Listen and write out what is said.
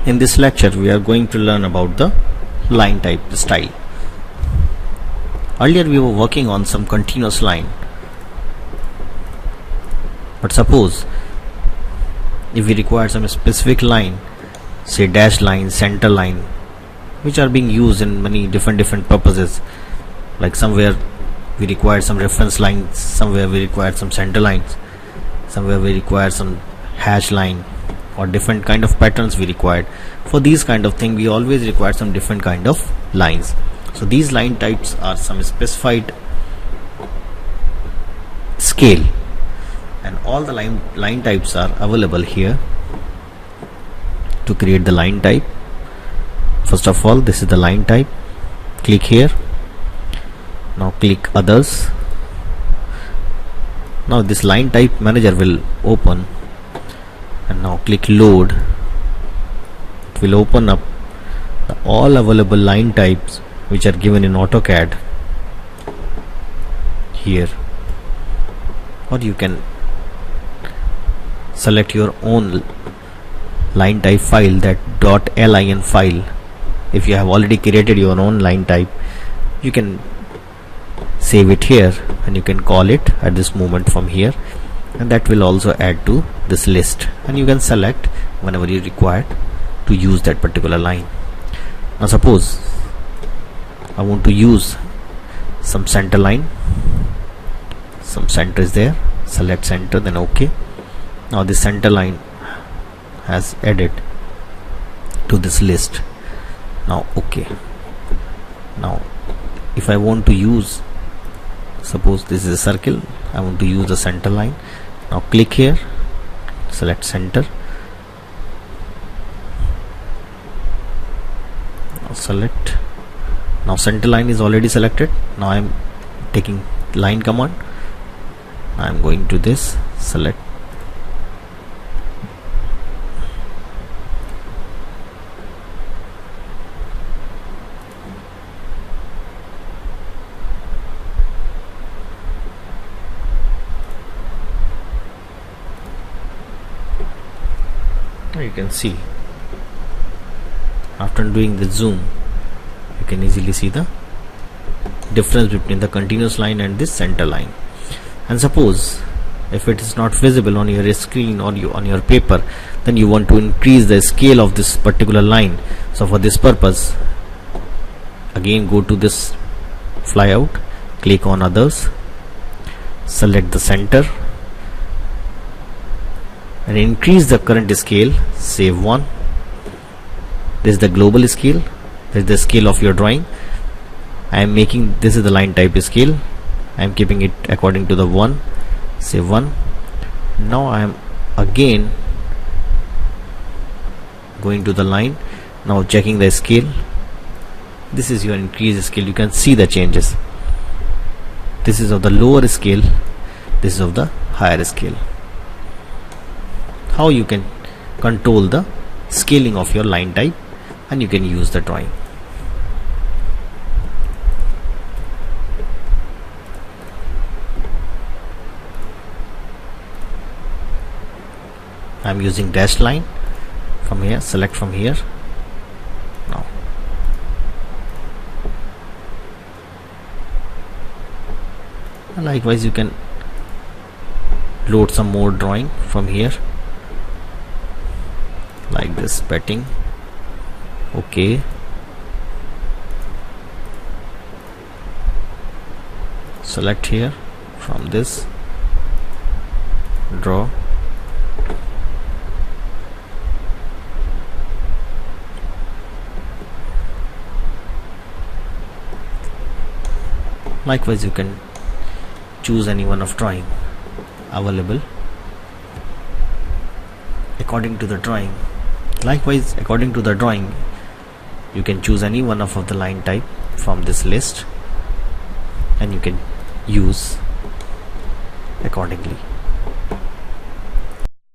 In this lecture we are going to learn about the line type style. Earlier we were working on some continuous line, but suppose if we require some specific line, say dash line, center line, which are being used in many different purposes, like somewhere we require some reference lines, somewhere we require some center lines, somewhere we require some hash line, or different kind of patterns we required. For these kind of thing we always require some different kind of lines. So these line types are some specified scale, and all the line types are available here. To create the line type, first of all, this is the line type. Click here. Now click others. Now this line type manager will open, and now click load. It will open up all available line types which are given in AutoCAD here, or you can select your own line type file, that .lin file. If you have already created your own line type, you can save it here and you can call it at this moment from here, and that will also add to this list, and you can select whenever you require to use that particular line. Now suppose I want to use some center line, some center is there, select center, then OK. Now this center line has added to this list. Now OK. Now if I want to use, suppose this is a circle, I want to use the center line. Now click here, select center, now select. Now center line is already selected. Now I am taking line command. I am going to this, select. You can see after doing the zoom, you can easily see the difference between the continuous line and this center line. And suppose if it is not visible on your screen or on your paper, then you want to increase the scale of this particular line. So for this purpose, again go to this flyout, click on others, select the center, and increase the current scale, save 1. This is the global scale, this is the scale of your drawing. I am making, this is the line type scale, I am keeping it according to the 1, save 1. Now I am again going to the line, now checking the scale. This is your increased scale, you can see the changes. This is of the lower scale, this is of the higher scale. How you can control the scaling of your line type, and you can use the drawing. I am using dash line from here, select from here. Now likewise you can load some more drawing from here, like this petting. OK. Select here from this, draw. Likewise you can choose any one of drawing available according to the drawing. Likewise, according to the drawing, you can choose any one of the line type from this list, and you can use accordingly.